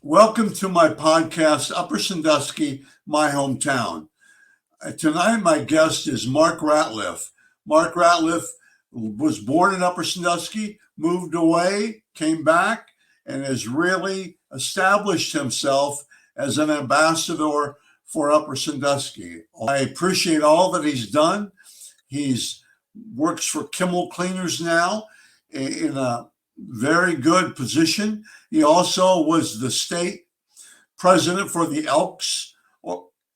Welcome to my podcast, Upper Sandusky, my hometown. Tonight, my guest is Mark Ratliff. Mark Ratliff was born in Upper Sandusky, moved away, came back, and has really established himself as an ambassador for Upper Sandusky. I appreciate all that he's done. He's works for Kimmel Cleaners now in a very good position. He also was the state president for the Elks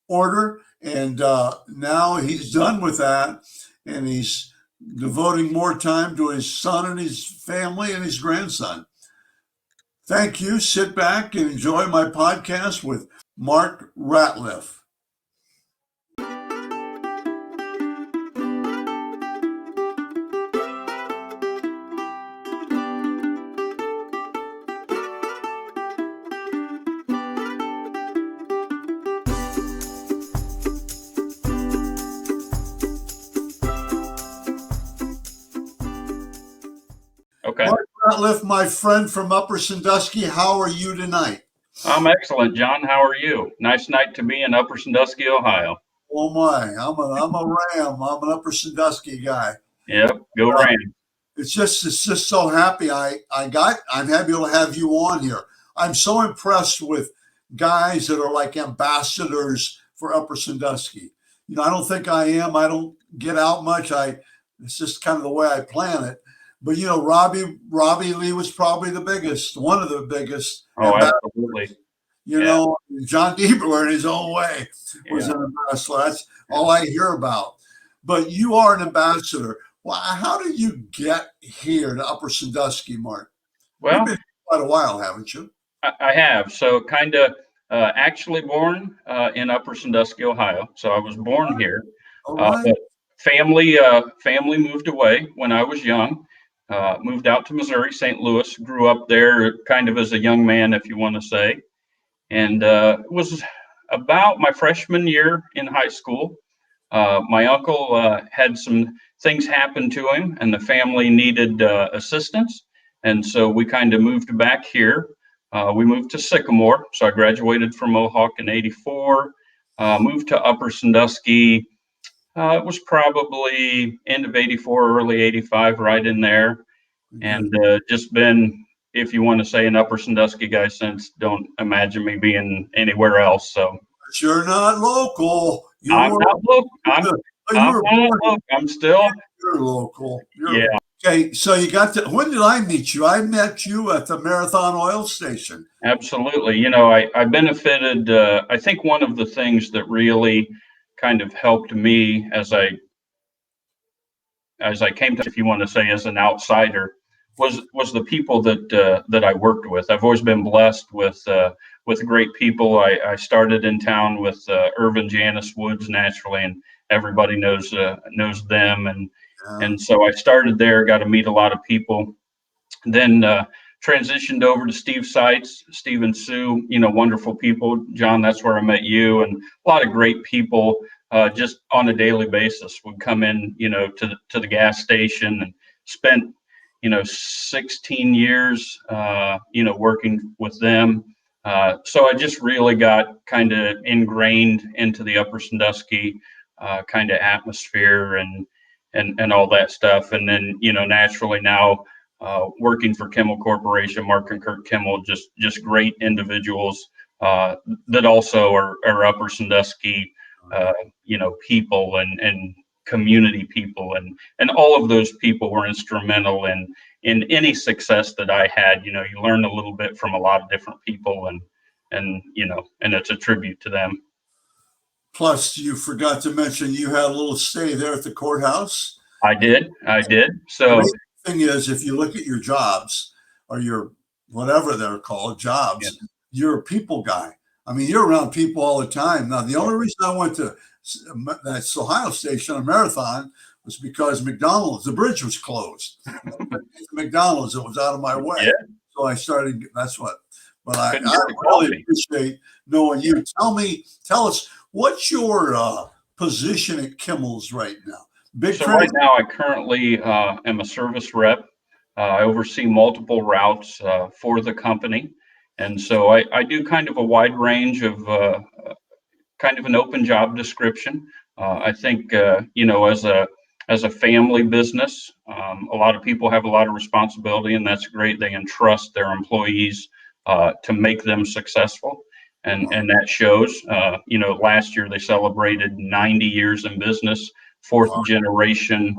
order, and now he's done with that, and he's devoting more time to his son and his family and his grandson. Thank you. Sit back and enjoy my podcast with Mark Ratliff. Okay. Mark Ratliff, my friend from Upper Sandusky, how are you tonight? I'm excellent, John. How are you? Nice night to be in Upper Sandusky, Ohio. Oh my, I'm a Ram. I'm an Upper Sandusky guy. Yep, go Rams. It's just so happy I'm happy to have you on here. I'm so impressed with guys that are like ambassadors for Upper Sandusky. You know, I don't think I am. I don't get out much. It's just kind of the way I plan it. But you know, Robbie Lee was probably the biggest, one of the biggest. Oh, absolutely. You know, John Diebler in his own way was an ambassador. That's all I hear about. But you are an ambassador. Well, how did you get here to Upper Sandusky, Mark? Well, you've been quite a while, haven't you? I have. So kind of actually born in Upper Sandusky, Ohio. So I was born here. All right. But family moved away when I was young. Moved out to Missouri, St. Louis, grew up there kind of as a young man, if you want to say. And it was about my freshman year in high school. My uncle had some things happen to him, and the family needed assistance. And so we kind of moved back here. We moved to Sycamore. So I graduated from Mohawk in '84, moved to Upper Sandusky. It was probably end of '84, early '85, right in there. And just been, if you want to say, an Upper Sandusky guy since. Don't imagine me being anywhere else. So but you're not local. I'm not local. I'm still. You're local. Yeah. Okay, so when did I meet you? I met you at the Marathon Oil Station. Absolutely. You know, I benefited. I think one of the things that really kind of helped me as I came to, if you want to say, as an outsider, was the people that I worked with. I've always been blessed with great people. I started in town with Irvin Janice Woods naturally, and everybody knows them, and so I started there, got to meet a lot of people. Then transitioned over to Steve and Sue, you know, wonderful people. John, that's where I met you, and a lot of great people. Just on a daily basis would come in, you know, to the gas station, and spent, you know, 16 years, you know, working with them. So I just really got kind of ingrained into the Upper Sandusky kind of atmosphere and all that stuff. And then, you know, naturally now working for Kimmel Corporation, Mark and Kurt Kimmel, just great individuals that also are Upper Sandusky, you know, people and community people, and all of those people were instrumental in any success that I had. You know, you learn a little bit from a lot of different people, and you know, and it's a tribute to them. Plus, you forgot to mention you had a little stay there at the courthouse. I did. So the thing is, if you look at your jobs or your whatever they're called jobs, you're a people guy. I mean, you're around people all the time. Now, the only reason I went to that Ohio Station, a Marathon, was because McDonald's, the bridge was closed. McDonald's, it was out of my way. Yeah. So I started, that's what. But I really appreciate knowing you. Tell us, what's your position at Kimmel's right now? Right now, I currently am a service rep. I oversee multiple routes for the company. And so I do kind of a wide range of kind of an open job description. I think as a family business, a lot of people have a lot of responsibility, and that's great. They entrust their employees to make them successful, and that shows. Last year they celebrated 90 years in business, fourth generation.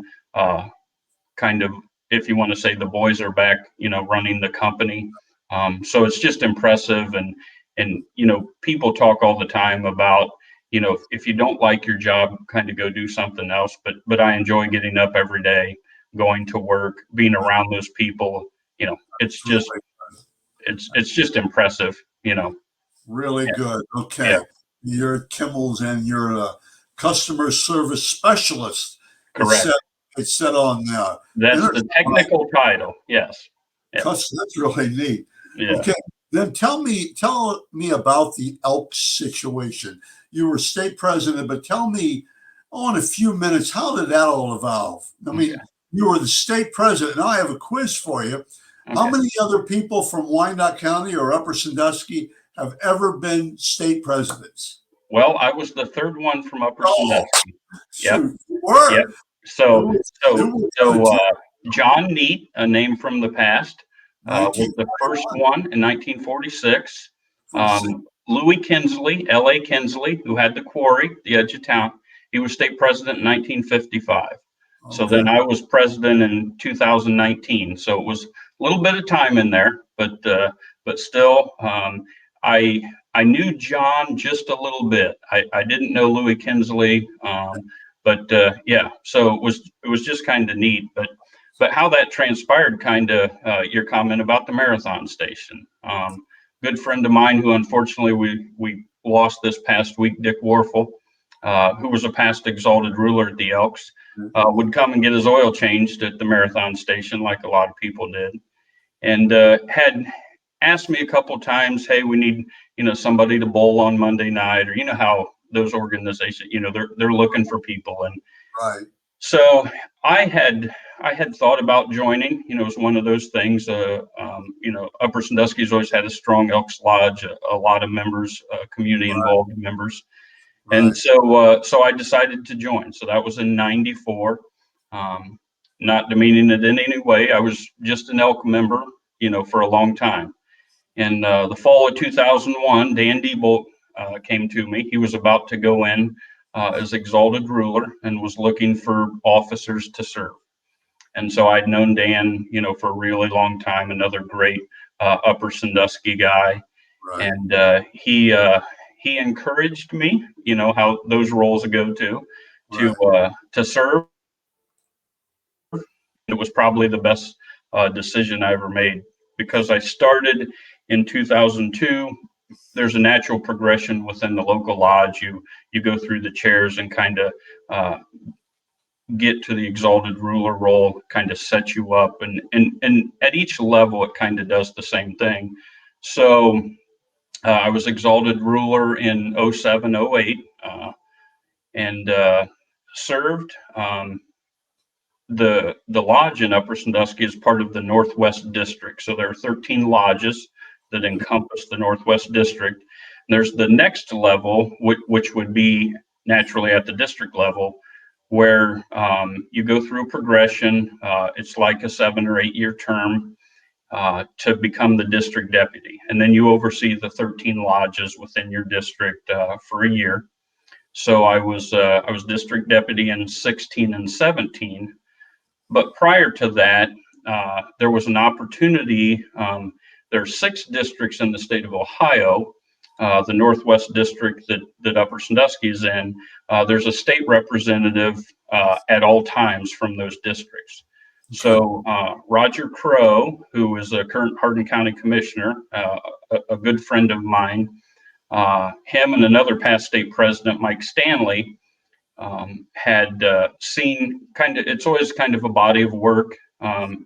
Kind of, if you want to say, the boys are back, running the company. So it's just impressive, and people talk all the time about, if you don't like your job, kind of go do something else. But I enjoy getting up every day, going to work, being around those people. It's just it's just impressive. Really Yeah, good. yeah, Okay. You're at Kimmel's and you're a customer service specialist. It correct. said, it said on That's the technical title. Yes. Yeah. That's really neat. Yeah. Okay. Then tell me about the Elks situation. You were state president, but tell me, in a few minutes, how did that all evolve? I Okay. mean, you were the state president. Now I have a quiz for you. How Okay. many other people from Wyandotte County or Upper Sandusky have ever been state presidents? Well, I was the third one from Upper Oh, Sandusky. Yep. shoot, you were. Yep. So, It so, was so, good. John Neat, a name from the past, was the first 1941, one in 1946. 46. Louis Kinsley, L.A. Kinsley, who had the quarry, the edge of town, he was state president in 1955. So Okay. then I was president in 2019. So it was a little bit of time in there, but still, I I knew John just a little bit. I didn't know Louis Kinsley, but yeah. So it was just kind of neat. But how that transpired, kind of your comment about the marathon station. Good friend of mine who unfortunately we lost this past week, Dick Warfel, who was a past exalted ruler at the Elks, would come and get his oil changed at the marathon station, like a lot of people did, and had asked me a couple of times, "Hey, we need somebody to bowl on Monday night," or how those organizations, they're looking for people, and Right. so I had thought about joining. It was one of those things. Upper Sandusky's always had a strong Elks Lodge, a lot of members, community Right. involved members, and Right. so I decided to join. So that was in '94. Um, Not demeaning it in any way. I was just an Elk member, for a long time. In the fall of 2001, Dan Diebold came to me. He was about to go in as exalted ruler and was looking for officers to serve. And so I'd known Dan, for a really long time, another great Upper Sandusky guy. Right. And he encouraged me, how those roles go Right. to serve. It was probably the best decision I ever made because I started in 2002. There's a natural progression within the local lodge. You go through the chairs and kind of get to the exalted ruler role, kind of set you up, and at each level it kind of does the same thing. So I was exalted ruler in 07, 08, and served. The lodge in Upper Sandusky is part of the Northwest District. So there are 13 lodges that encompass the Northwest District. And there's the next level, which would be naturally at the district level, where you go through a progression. It's like a 7 or 8 year term to become the district deputy. And then you oversee the 13 lodges within your district for a year. So I was district deputy in 16 and 17. But prior to that, there was an opportunity. There are 6 districts in the state of Ohio, the Northwest District that Upper Sandusky is in. There's a state representative at all times from those districts. So Roger Crow, who is a current Hardin County Commissioner, a good friend of mine, him and another past state president, Mike Stanley, had seen it's always kind of a body of work.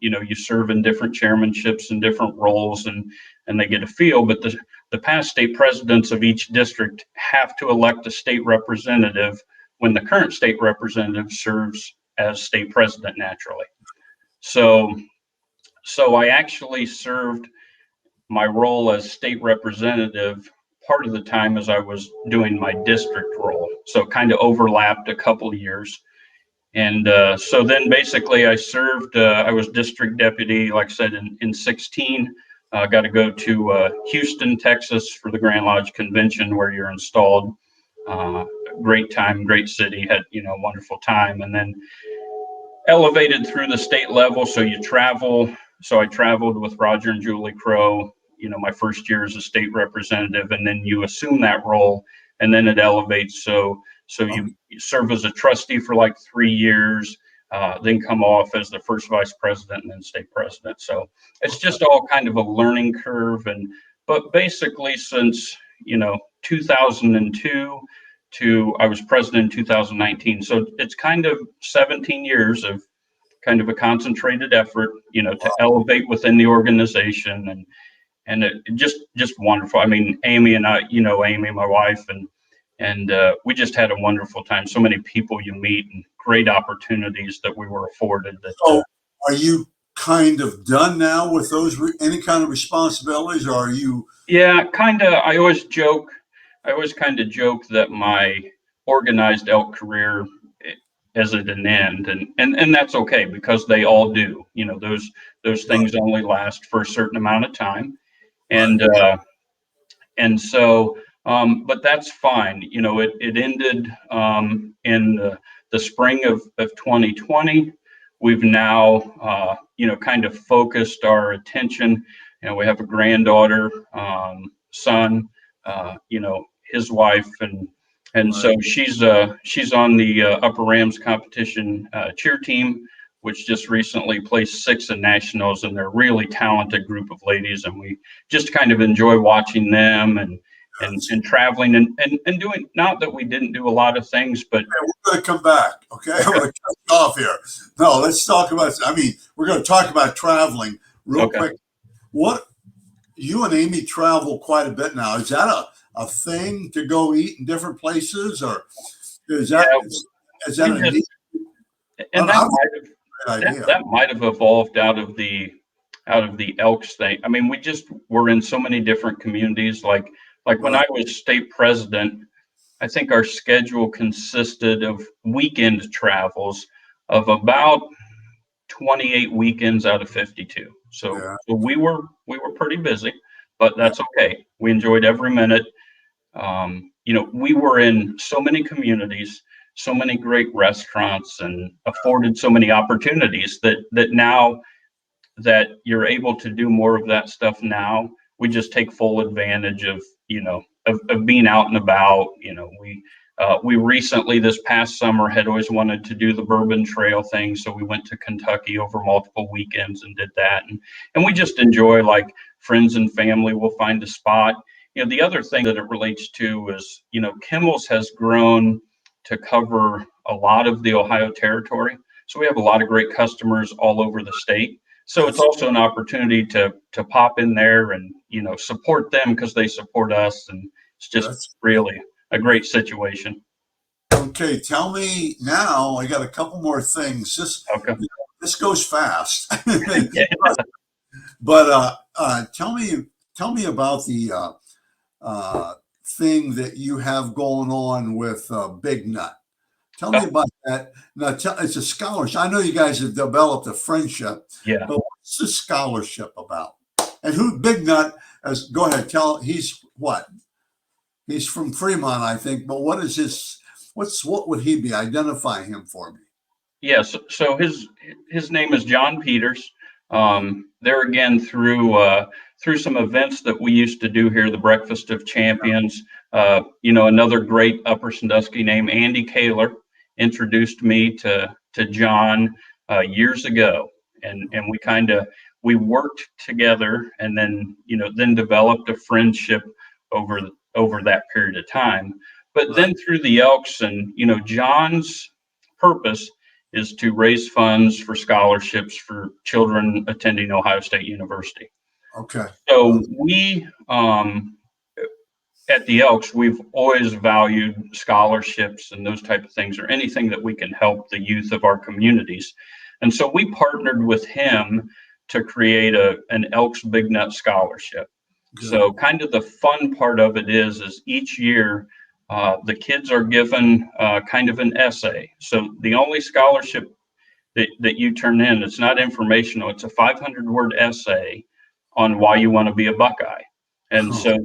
You serve in different chairmanships and different roles, and they get a feel. But the past state presidents of each district have to elect a state representative when the current state representative serves as state president naturally. So I actually served my role as state representative, part of the time as I was doing my district role. So it kind of overlapped a couple of years. And so then basically I served, I was district deputy, like I said, in 16. Got to go to Houston, Texas for the Grand Lodge Convention where you're installed. Great time, great city, had, wonderful time. And then elevated through the state level. So you travel. So I traveled with Roger and Julie Crow, my first year as a state representative, and then you assume that role and then it elevates. So you serve as a trustee for like 3 years, then come off as the first vice president and then state president. So it's just all kind of a learning curve. But basically since, 2002 to I was president in 2019. So it's kind of 17 years of kind of a concentrated effort, to elevate within the organization, and it just wonderful. I mean, Amy and I, Amy, my wife, and we just had a wonderful time. So many people you meet and great opportunities that we were afforded. So are you kind of done now with those, any kind of responsibilities, or are you? Yeah, kind of. I always kind of joke that my organized elk career is at an end, and that's okay because they all do. Those things only last for a certain amount of time, and so, but that's fine. It ended in the spring of 2020. We've now, kind of focused our attention. We have a granddaughter, son, his wife, and so she's on the Upper Rams competition cheer team, which just recently placed 6th in nationals, and they're a really talented group of ladies, and we just kind of enjoy watching them and traveling and doing. Not that we didn't do a lot of things, but we're going to come back. Okay, I'm going to cut you off here. No, let's talk about. We're going to talk about traveling real quick. What you and Amy travel quite a bit now? Is that a thing to go eat in different places, or is that a neat? And that might have evolved out of the Elks thing. I mean, we just were in so many different communities. Like when I was state president, I think our schedule consisted of weekend travels of about 28 weekends out of 52. So we were pretty busy, but that's okay. We enjoyed every minute. We were in so many communities, so many great restaurants, and afforded so many opportunities that now that you're able to do more of that stuff now, we just take full advantage of being out and about. We recently, this past summer, had always wanted to do the Bourbon Trail thing, so we went to Kentucky over multiple weekends and did that, and we just enjoy, like, friends and family will find a spot. The other thing that it relates to is, Kimmel's has grown to cover a lot of the Ohio territory. So we have a lot of great customers all over the state. So it's also an opportunity to pop in there and, support them because they support us. And it's just really a great situation. Okay. Tell me now, I got a couple more things. This goes fast. But tell me about the thing that you have going on with Big Nut. Tell me about that. Now, it's a scholarship. I know you guys have developed a friendship. Yeah. But what's the scholarship about? And who Big Nut? Go ahead. He's what? He's from Fremont, I think. But what is what would he be? Identify him for me. Yes. So his name is John Peters. There again, through some events that we used to do here, the Breakfast of Champions, another great Upper Sandusky name, Andy Kaler, introduced me to John years ago, and we worked together, and then developed a friendship over that period of time. But then through the Elks, and John's purpose is to raise funds for scholarships for children attending Ohio State University. Okay. So we, at the Elks, we've always valued scholarships and those type of things, or anything that we can help the youth of our communities. And so we partnered with him to create an Elks Big Nut Scholarship. Good. So kind of the fun part of it is each year the kids are given kind of an essay. So the only scholarship that you turn in, it's not informational. It's a 500-word essay on why you want to be a Buckeye. And Oh,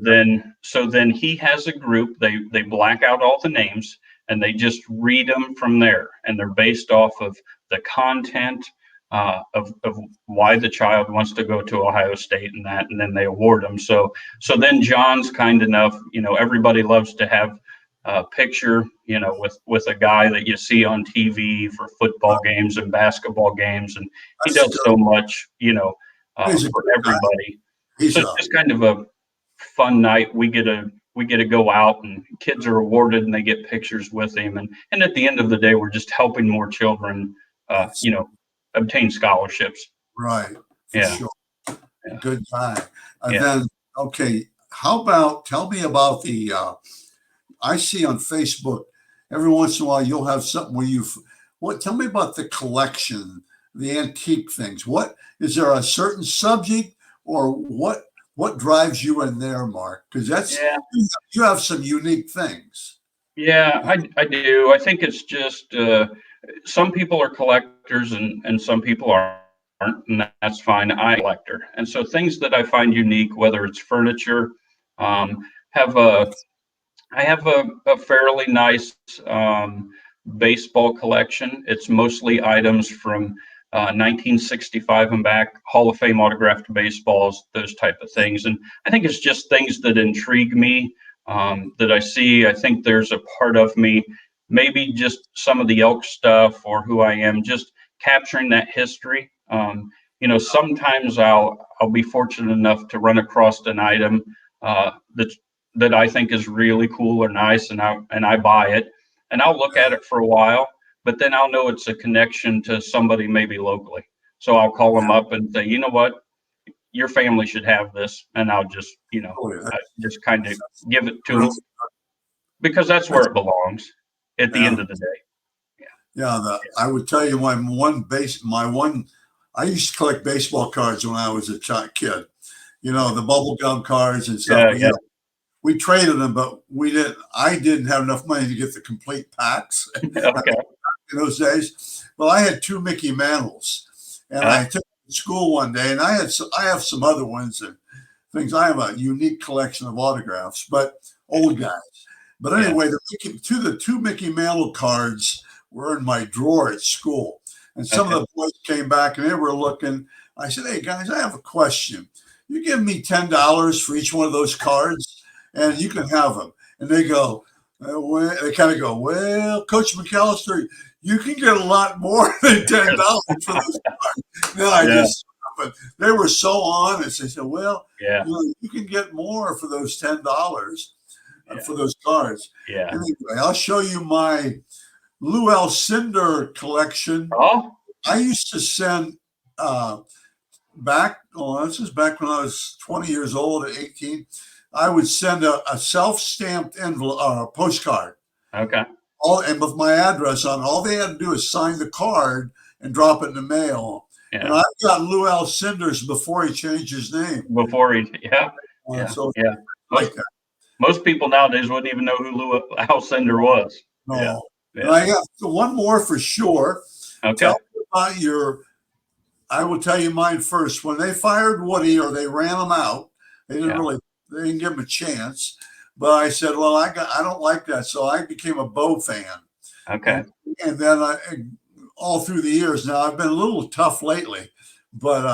so then he has a group. They black out all the names and they just read them from there. And they're based off of the content of why the child wants to go to Ohio State and that, and then they award them. So then John's kind enough. Everybody loves to have a picture, with a guy that you see on TV for football games and basketball games, and he that's does good. so much, He's a for good guy. everybody. He's So it's just kind of a fun night. We get to go out and kids are awarded and they get pictures with him, and at the end of the day, we're just helping more children, obtain scholarships. right, for Yeah, sure. yeah, Good guy. And yeah. then, okay, tell me about I see on Facebook every once in a while you'll have something where tell me about the collection, the antique things. What is there a certain subject or what drives you in there, Mark? Because Yeah. you have some unique things. Yeah, I do. I think it's just some people are collectors and some people aren't, and that's fine. I'm a collector, and so things that I find unique, whether it's furniture, have a I have a fairly nice baseball collection. It's mostly items from 1965 and back, Hall of Fame autographed baseballs, those type of things. And I think it's just things that intrigue me, that I see. I think there's a part of me, maybe just some of the Elk stuff or who I am, just capturing that history. Sometimes I'll be fortunate enough to run across an item that I think is really cool or nice, and I buy it, and I'll look at it for a while, but then I'll know it's a connection to somebody maybe locally. So I'll call them up and say, you know what, your family should have this, and I'll just Oh, yeah, I just kind of give it to really, them because that's where it belongs at the yeah. end of the day. Yeah, I would tell you my one. I used to collect baseball cards when I was a kid. The bubble gum cards and stuff. Yeah, But yeah, we traded them, but we didn't. I didn't have enough money to get the complete packs yeah. Okay. in those days. Well, I had two Mickey Mantles, and Uh, I took them to school one day, and I have some other ones and things. I have a unique collection of autographs, but old guys. But yeah, anyway, the two Mickey Mantle cards were in my drawer at school. And some of okay. the boys came back and they were looking. I said, "Hey guys, I have a question. You give me $10 for each one of those cards, and you can have them." And they go, they kind of go, "Well, Coach McAllister, you can get a lot more than $10 for those cards." Then I Yeah, just, but they were so honest. They said, "Well, yeah, you can get more for those $10 yeah, for those cards." yeah. Anyway, I'll show you my Lou Cinder collection. Oh, I used to send uh, this is back when I was 20 years old at 18. I would send a self-stamped envelope or a postcard, okay. and with my address on. All they had to do is sign the card and drop it in the mail. And Yeah. I got Lou Cinders before he changed his name. Before yeah, yeah, So yeah. like Most that. most people nowadays wouldn't even know who Lou Alcindor was. Yeah, No. And yeah. I got one more for sure. Okay. Tell me about I will tell you mine first. When they fired Woody or they ran him out, Yeah. they didn't give him a chance. But I said, well, I don't like that. So I became a Bo fan. Okay. And then all through the years now, I've been a little tough lately, but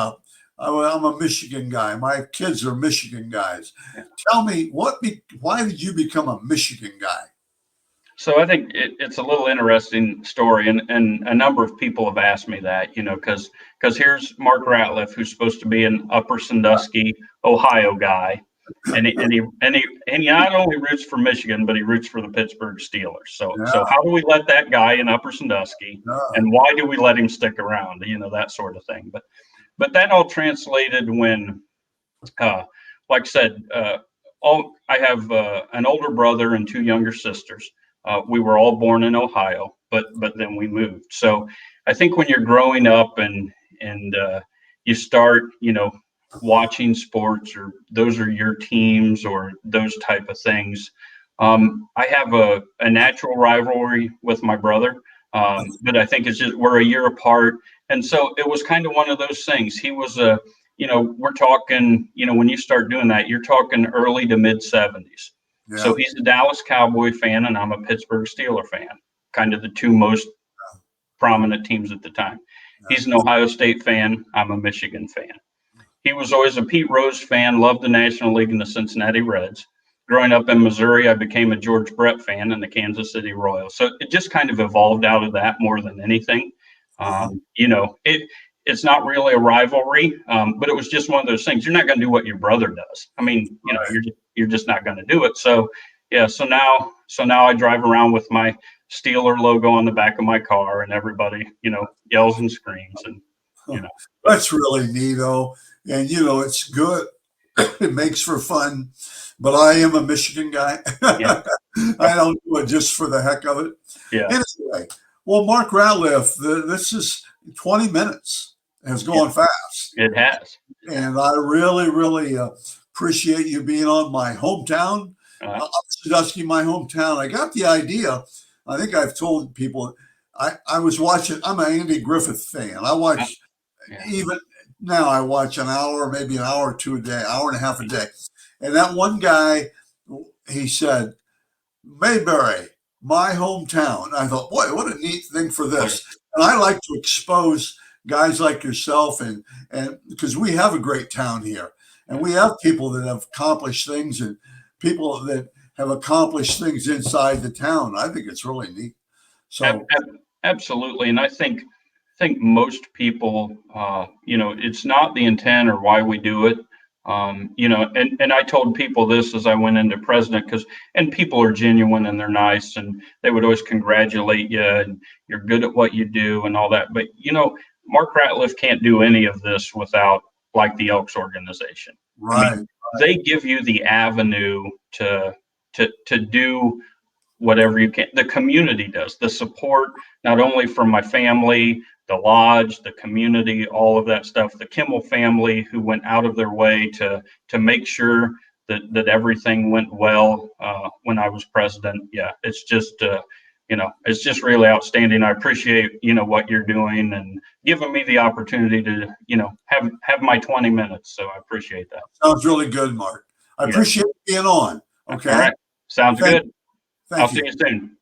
I'm a Michigan guy. My kids are Michigan guys. Yeah. Tell me why did you become a Michigan guy? So I think it's a little interesting story, and a number of people have asked me that, because here's Mark Ratliff, who's supposed to be an Upper Sandusky, Ohio guy, and he not only roots for Michigan, but he roots for the Pittsburgh Steelers. So Yeah, how do we let that guy in Upper Sandusky, yeah, and why do we let him stick around? That sort of thing. But that all translated when, like I said, I have an older brother and two younger sisters. We were all born in Ohio, but then we moved. So I think when you're growing up and you start, watching sports, or those are your teams, or those type of things. I have a natural rivalry with my brother, but I think it's just we're a year apart. And so it was kind of one of those things. He was we're talking, when you start doing that, you're talking early to mid 70s. Yeah. So he's a Dallas Cowboy fan, and I'm a Pittsburgh Steeler fan, kind of the two most prominent teams at the time. He's an Ohio State fan. I'm a Michigan fan. He was always a Pete Rose fan, loved the National League and the Cincinnati Reds. Growing up in Missouri, I became a George Brett fan and the Kansas City Royals. So it just kind of evolved out of that more than anything. It's not really a rivalry, but it was just one of those things. You're not going to do what your brother does. I mean, you're just not going to do it. So yeah, so now I drive around with my Steeler logo on the back of my car, and everybody, yells and screams, and That's really neato. And it's good. It makes for fun. But I am a Michigan guy. Yeah. I don't do it just for the heck of it. Yeah. Anyway, well, Mark Ratliff, this is 20 minutes. Has gone fast. It has. And I really, really appreciate you being on my hometown, Upper Sandusky, my hometown. I got the idea. I think I've told people I was watching. I'm an Andy Griffith fan. I watch even now. I watch an hour, maybe an hour or two a day, hour and a half a day. And that one guy, he said, Mayberry, my hometown. I thought, boy, what a neat thing for this. And I like to expose guys like yourself, and because we have a great town here, and we have people that have accomplished things, and people that have accomplished things inside the town. I think it's really neat. So absolutely. And I think most people, it's not the intent or why we do it. And I told people this as I went into president, and people are genuine and they're nice, and they would always congratulate you, and you're good at what you do and all that. But, Mark Ratliff can't do any of this without, like, the Elks organization. Right. I mean, they give you the avenue to do whatever you can. The community does. The support, not only from my family, the lodge, the community, all of that stuff, the Kimmel family, who went out of their way to make sure that everything went well when I was president. Yeah, it's just it's just really outstanding. I appreciate what you're doing and giving me the opportunity to have my 20 minutes. So I appreciate that. Sounds really good, Mark. I appreciate being on. Okay. All right. Sounds good. Thank I'll you. see you soon.